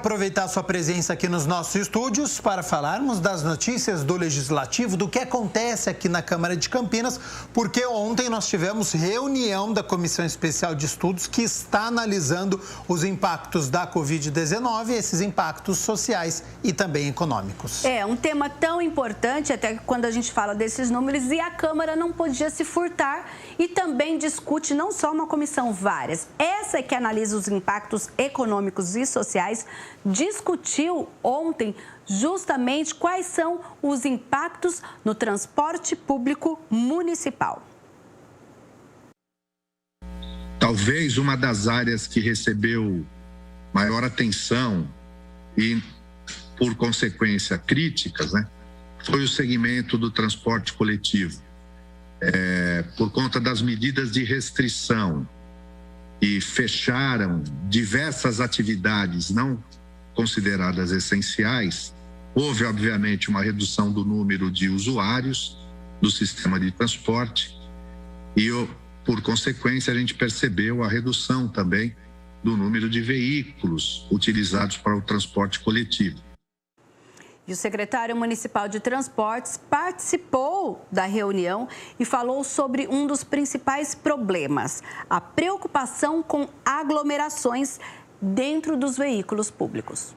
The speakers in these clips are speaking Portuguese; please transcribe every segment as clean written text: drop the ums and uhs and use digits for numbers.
aproveitar sua presença aqui nos nossos estúdios para falarmos das notícias do Legislativo, do que acontece aqui na Câmara de Campinas, porque ontem nós tivemos reunião da Comissão Especial de Estudos que está analisando os impactos da Covid-19, esses impactos sociais e também econômicos. É um tema tão importante, até quando a gente fala desses números, e a Câmara não podia se furtar e também discute não só uma comissão, várias. Essa que analisa os impactos econômicos e sociais, discutiu ontem justamente quais são os impactos no transporte público municipal. Talvez uma das áreas que recebeu maior atenção e, por consequência, críticas, né, foi o segmento do transporte coletivo. Por conta das medidas de restrição e fecharam diversas atividades não consideradas essenciais, houve, obviamente, uma redução do número de usuários do sistema de transporte e, por consequência, a gente percebeu a redução também do número de veículos utilizados para o transporte coletivo. E o secretário municipal de Transportes participou da reunião e falou sobre um dos principais problemas, a preocupação com aglomerações dentro dos veículos públicos.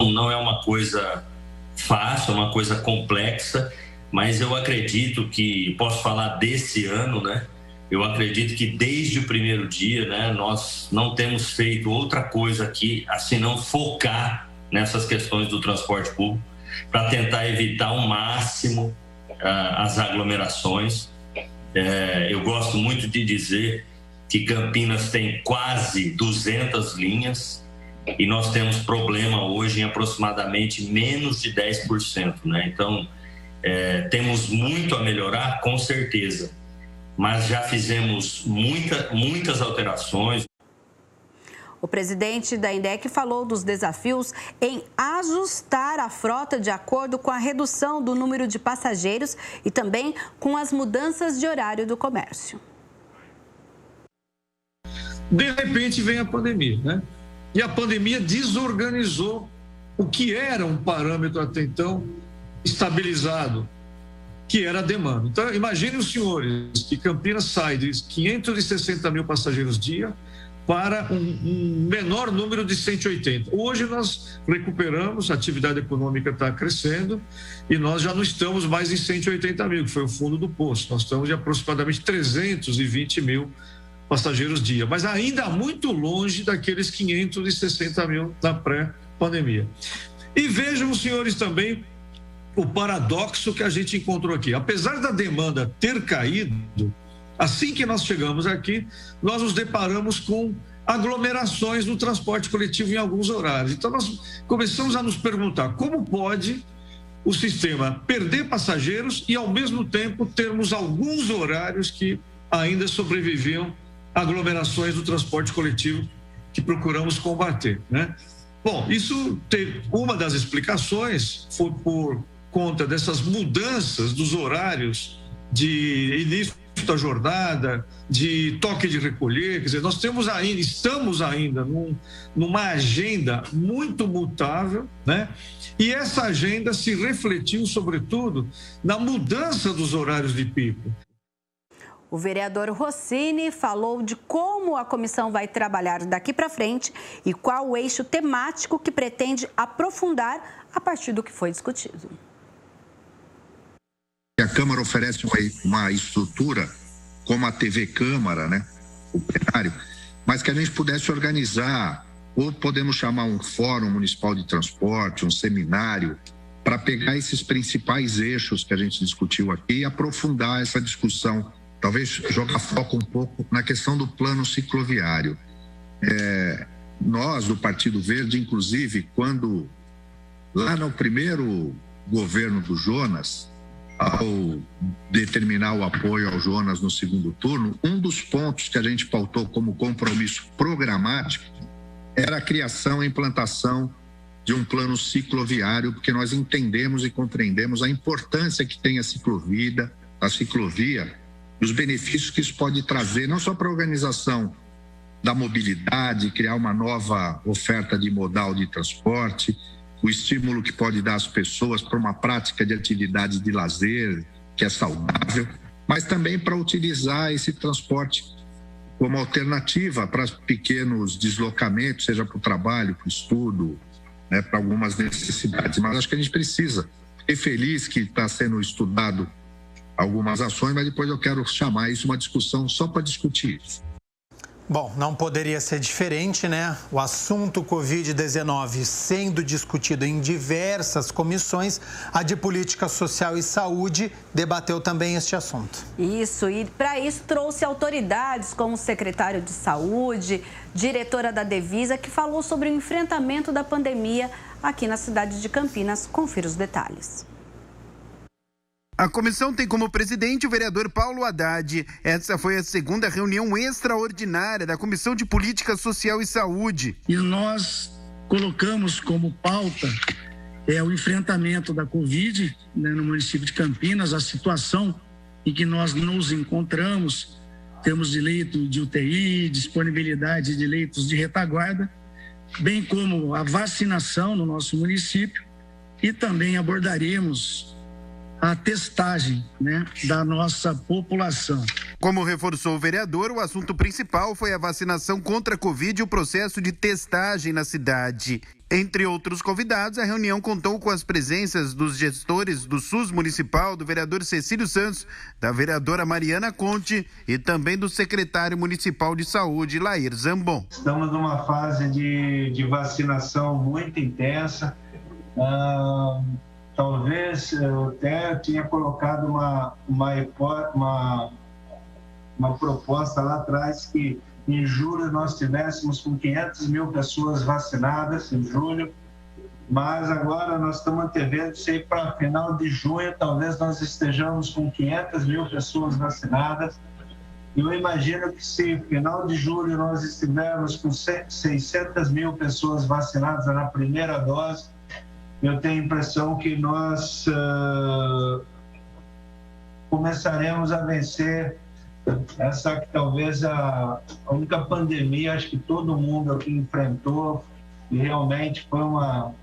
Não é uma coisa fácil, é uma coisa complexa, mas eu acredito que, posso falar desse ano, né? Eu acredito que desde o primeiro dia, né, nós não temos feito outra coisa aqui, assim, não focar nessas questões do transporte público, para tentar evitar ao máximo as aglomerações. Eu gosto muito de dizer que Campinas tem quase 200 linhas e nós temos problema hoje em aproximadamente menos de 10%, né? Então, temos muito a melhorar, com certeza, mas já fizemos muitas alterações. O presidente da INDEC falou dos desafios em ajustar a frota de acordo com a redução do número de passageiros e também com as mudanças de horário do comércio. De repente vem a pandemia, né? E a pandemia desorganizou o que era um parâmetro até então estabilizado, que era a demanda. Então, imaginem os senhores que Campinas sai de 560 mil passageiros dia para um menor número de 180. Hoje nós recuperamos, a atividade econômica está crescendo e nós já não estamos mais em 180 mil, que foi o fundo do poço. Nós estamos em aproximadamente 320 mil passageiros dia, mas ainda muito longe daqueles 560 mil da pré-pandemia. E vejam os senhores também o paradoxo que a gente encontrou aqui. Apesar da demanda ter caído, assim que nós chegamos aqui, nós nos deparamos com aglomerações no transporte coletivo em alguns horários. Então, nós começamos a nos perguntar como pode o sistema perder passageiros e, ao mesmo tempo, termos alguns horários que ainda sobreviviam a aglomerações do transporte coletivo que procuramos combater, né? Bom, isso tem uma das explicações foi por conta dessas mudanças dos horários de início da jornada, de toque de recolher, quer dizer, nós estamos ainda numa agenda muito mutável, né? E essa agenda se refletiu, sobretudo, na mudança dos horários de pico. O vereador Rossini falou de como a comissão vai trabalhar daqui para frente e qual o eixo temático que pretende aprofundar a partir do que foi discutido. A Câmara oferece uma estrutura como a TV Câmara, né, o plenário, mas que a gente pudesse organizar, ou podemos chamar um fórum municipal de transporte, um seminário, para pegar esses principais eixos que a gente discutiu aqui e aprofundar essa discussão, talvez jogar foco um pouco na questão do plano cicloviário. Nós, do Partido Verde, inclusive, quando lá no primeiro governo do Jonas, ao determinar o apoio ao Jonas no segundo turno, um dos pontos que a gente pautou como compromisso programático era a criação e implantação de um plano cicloviário, porque nós entendemos e compreendemos a importância que tem a ciclovia e os benefícios que isso pode trazer, não só para a organização da mobilidade, criar uma nova oferta de modal de transporte, o estímulo que pode dar às pessoas para uma prática de atividade de lazer que é saudável, mas também para utilizar esse transporte como alternativa para pequenos deslocamentos, seja para o trabalho, para o estudo, né, para algumas necessidades. Mas acho que a gente precisa. Fiquei feliz que está sendo estudado algumas ações, mas depois eu quero chamar isso uma discussão só para discutir isso. Bom, não poderia ser diferente, né? O assunto Covid-19 sendo discutido em diversas comissões, a de Política Social e Saúde debateu também este assunto. Isso, e para isso trouxe autoridades como o secretário de Saúde, diretora da Devisa, que falou sobre o enfrentamento da pandemia aqui na cidade de Campinas. Confira os detalhes. A comissão tem como presidente o vereador Paulo Haddad. Essa foi a segunda reunião extraordinária da Comissão de Política Social e Saúde. E nós colocamos como pauta o enfrentamento da Covid, né, no município de Campinas, a situação em que nós nos encontramos, temos de leito de UTI, disponibilidade de leitos de retaguarda, bem como a vacinação no nosso município, e também abordaremos a testagem, né, da nossa população. Como reforçou o vereador, o assunto principal foi a vacinação contra a Covid e o processo de testagem na cidade. Entre outros convidados, a reunião contou com as presenças dos gestores do SUS municipal, do vereador Cecílio Santos, da vereadora Mariana Conte e também do secretário municipal de saúde, Lair Zambon. Estamos numa fase de vacinação muito intensa. Talvez eu até tinha colocado uma proposta lá atrás que em julho nós tivéssemos com 500 mil pessoas vacinadas em julho, mas agora nós estamos antevendo isso aí para final de junho, talvez nós estejamos com 500 mil pessoas vacinadas. E eu imagino que se final de julho nós estivermos com 600 mil pessoas vacinadas na primeira dose, eu tenho a impressão que nós começaremos a vencer essa que talvez a única pandemia, acho que todo mundo aqui enfrentou, e realmente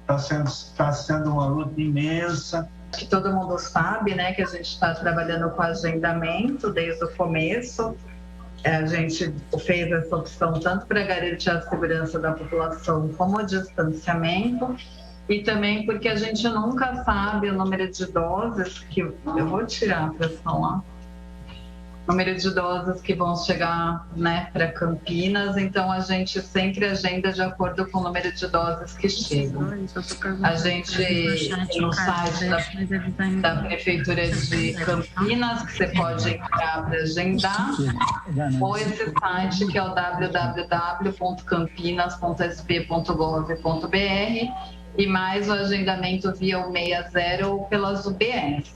está sendo uma luta imensa. Que todo mundo sabe, né, que a gente está trabalhando com agendamento desde o começo. A gente fez essa opção tanto para garantir a segurança da população como o distanciamento. E também porque a gente nunca sabe o número de doses que... Eu vou tirar a pressão lá. O número de doses que vão chegar, né, para Campinas. Então, a gente sempre agenda de acordo com o número de doses que chegam. A gente, no site da Prefeitura de Campinas, que você pode entrar para agendar, ou esse site que é o www.campinas.sp.gov.br, e mais o agendamento via o 60 ou pelas UBS.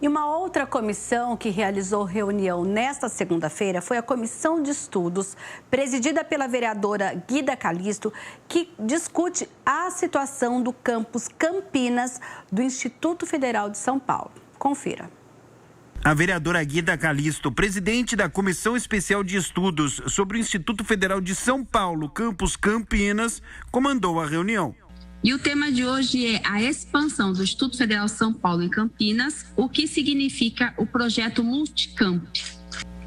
E uma outra comissão que realizou reunião nesta segunda-feira foi a Comissão de Estudos, presidida pela vereadora Guida Calisto, que discute a situação do campus Campinas do Instituto Federal de São Paulo. Confira. A vereadora Guida Calisto, presidente da Comissão Especial de Estudos sobre o Instituto Federal de São Paulo, campus Campinas, comandou a reunião. E o tema de hoje é a expansão do Instituto Federal de São Paulo em Campinas, o que significa o projeto Multicamp.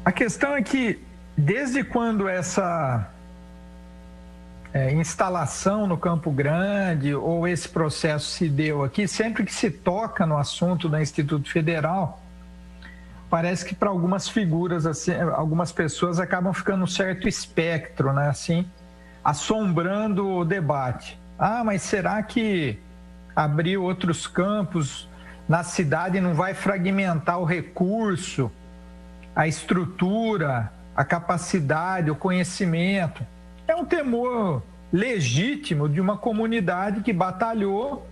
A questão é que, desde quando essa instalação no Campo Grande ou esse processo se deu aqui, sempre que se toca no assunto do Instituto Federal, parece que para algumas figuras, assim, algumas pessoas acabam ficando um certo espectro, né, assim, assombrando o debate. Ah, mas será que abrir outros campos na cidade não vai fragmentar o recurso, a estrutura, a capacidade, o conhecimento? É um temor legítimo de uma comunidade que batalhou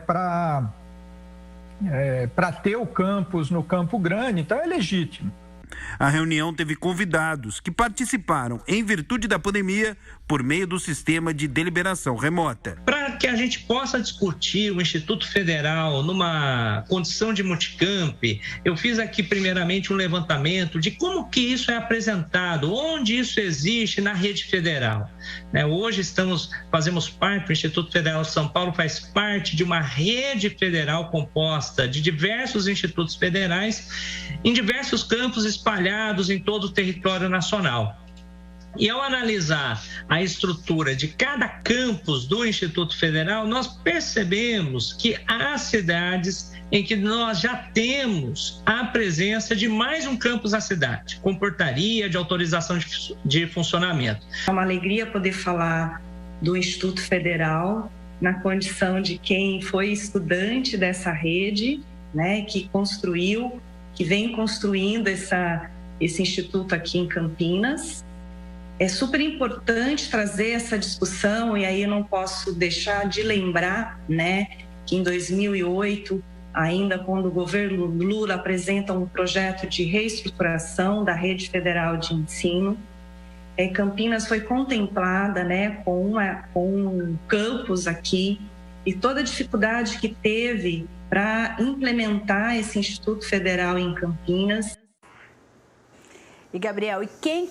para ter o campus no Campo Grande, então é legítimo. A reunião teve convidados que participaram em virtude da pandemia por meio do sistema de deliberação remota. Para que a gente possa discutir o Instituto Federal numa condição de multicamp, eu fiz aqui primeiramente um levantamento de como que isso é apresentado, onde isso existe na rede federal. Hoje fazemos parte, o Instituto Federal de São Paulo faz parte de uma rede federal composta de diversos institutos federais em diversos campos espalhados em todo o território nacional. E ao analisar a estrutura de cada campus do Instituto Federal, nós percebemos que há cidades em que nós já temos a presença de mais um campus na cidade, com portaria de autorização de funcionamento. É uma alegria poder falar do Instituto Federal na condição de quem foi estudante dessa rede, né, que vem construindo esse instituto aqui em Campinas. É super importante trazer essa discussão, e aí eu não posso deixar de lembrar, né, que em 2008, ainda quando o governo Lula apresenta um projeto de reestruturação da rede federal de ensino, Campinas foi contemplada, né, com um campus aqui, e toda a dificuldade que teve para implementar esse Instituto Federal em Campinas. E, Gabriel, e quem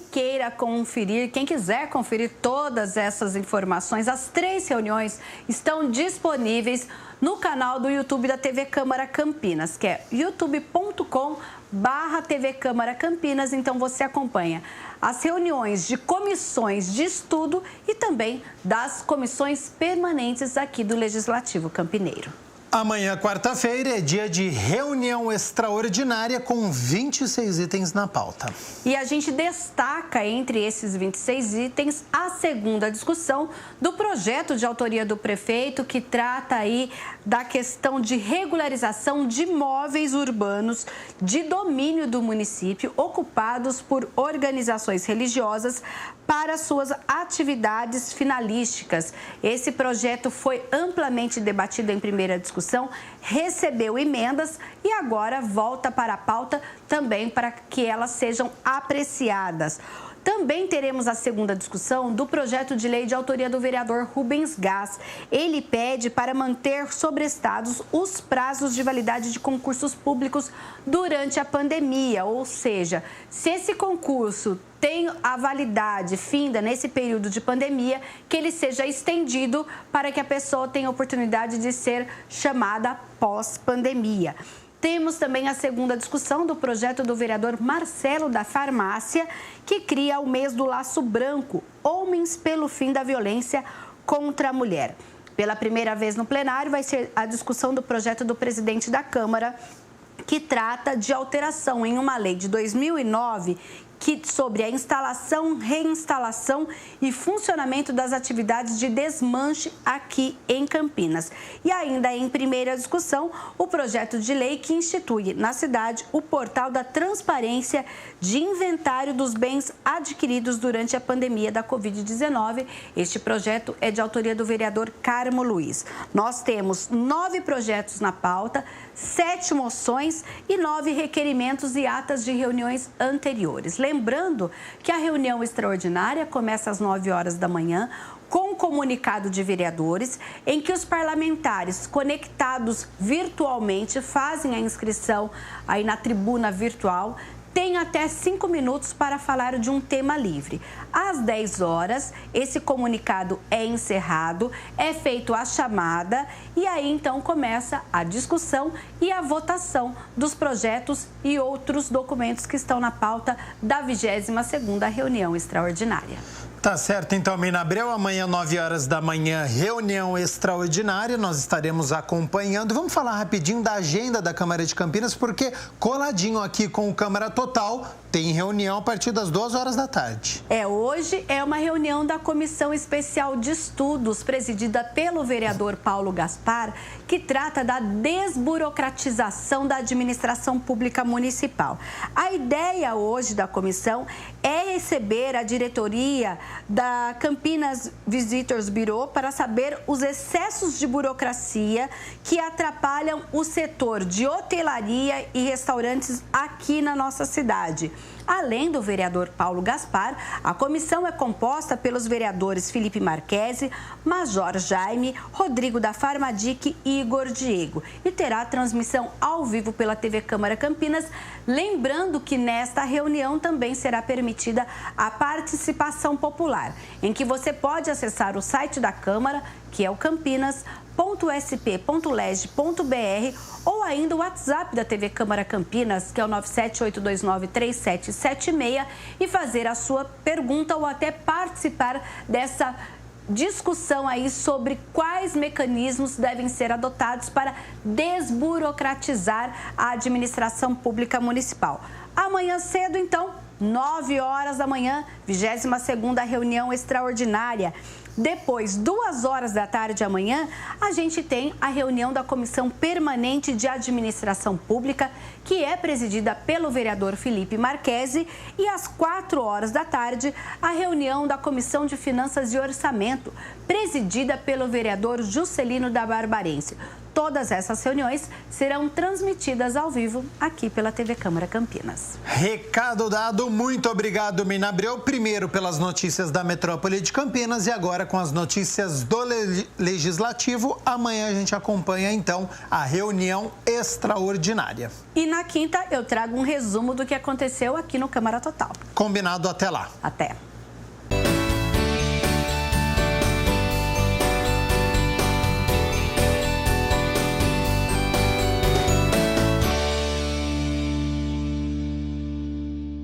quiser conferir todas essas informações, as 3 reuniões estão disponíveis no canal do YouTube da TV Câmara Campinas, que é youtube.com/TV Câmara Campinas. Então, você acompanha as reuniões de comissões de estudo e também das comissões permanentes aqui do Legislativo Campineiro. Amanhã, quarta-feira, é dia de reunião extraordinária com 26 itens na pauta. E a gente destaca entre esses 26 itens a segunda discussão do projeto de autoria do prefeito, que trata aí da questão de regularização de imóveis urbanos de domínio do município ocupados por organizações religiosas para suas atividades finalísticas. Esse projeto foi amplamente debatido em primeira discussão, recebeu emendas e agora volta para a pauta também para que elas sejam apreciadas. Também teremos a segunda discussão do projeto de lei de autoria do vereador Rubens Gás. Ele pede para manter sobrestados os prazos de validade de concursos públicos durante a pandemia, ou seja, se esse concurso tem a validade finda nesse período de pandemia, que ele seja estendido para que a pessoa tenha a oportunidade de ser chamada pós-pandemia. Temos também a segunda discussão do projeto do vereador Marcelo da Farmácia, que cria o mês do Laço Branco, Homens pelo Fim da Violência contra a Mulher. Pela primeira vez no plenário vai ser a discussão do projeto do presidente da Câmara, que trata de alteração em uma lei de 2009 sobre a instalação, reinstalação e funcionamento das atividades de desmanche aqui em Campinas. E ainda em primeira discussão, o projeto de lei que institui na cidade o portal da transparência de inventário dos bens adquiridos durante a pandemia da Covid-19. Este projeto é de autoria do vereador Carmo Luiz. Nós temos 9 projetos na pauta, 7 moções e 9 requerimentos e atas de reuniões anteriores. Lembrando que a reunião extraordinária começa às 9 horas da manhã, com um comunicado de vereadores, em que os parlamentares conectados virtualmente fazem a inscrição aí na tribuna virtual. Tem até 5 minutos para falar de um tema livre. Às 10 horas, esse comunicado é encerrado, é feito a chamada e aí então começa a discussão e a votação dos projetos e outros documentos que estão na pauta da 22ª reunião extraordinária. Tá certo, então, Mina Abreu, amanhã, 9 horas da manhã, reunião extraordinária, nós estaremos acompanhando. Vamos falar rapidinho da agenda da Câmara de Campinas, porque coladinho aqui com o Câmara Total, tem reunião a partir das 2 horas da tarde. Hoje é uma reunião da Comissão Especial de Estudos, presidida pelo vereador Paulo Gaspar, que trata da desburocratização da administração pública municipal. A ideia hoje da comissão é receber a diretoria da Campinas Visitors Bureau para saber os excessos de burocracia que atrapalham o setor de hotelaria e restaurantes aqui na nossa cidade. Além do vereador Paulo Gaspar, a comissão é composta pelos vereadores Felipe Marquesi, Major Jaime, Rodrigo da Farmadic e Igor Diego. E terá transmissão ao vivo pela TV Câmara Campinas. Lembrando que nesta reunião também será permitida a participação popular, em que você pode acessar o site da Câmara, que é o campinas.sp.leg.br, ou ainda o WhatsApp da TV Câmara Campinas, que é o 978293776, e fazer a sua pergunta ou até participar dessa discussão aí sobre quais mecanismos devem ser adotados para desburocratizar a administração pública municipal. Amanhã cedo, então, 9 horas da manhã, 22ª reunião extraordinária. Depois, 2 horas da tarde amanhã, a gente tem a reunião da Comissão Permanente de Administração Pública, que é presidida pelo vereador Felipe Marquesi, e às 4 horas da tarde, a reunião da Comissão de Finanças e Orçamento, presidida pelo vereador Juscelino da Barbarense. Todas essas reuniões serão transmitidas ao vivo aqui pela TV Câmara Campinas. Recado dado, muito obrigado, Mina Abreu. Primeiro pelas notícias da metrópole de Campinas e agora com as notícias do Legislativo. Amanhã a gente acompanha, então, a reunião extraordinária. E na quinta eu trago um resumo do que aconteceu aqui no Câmara Total. Combinado, até lá. Até.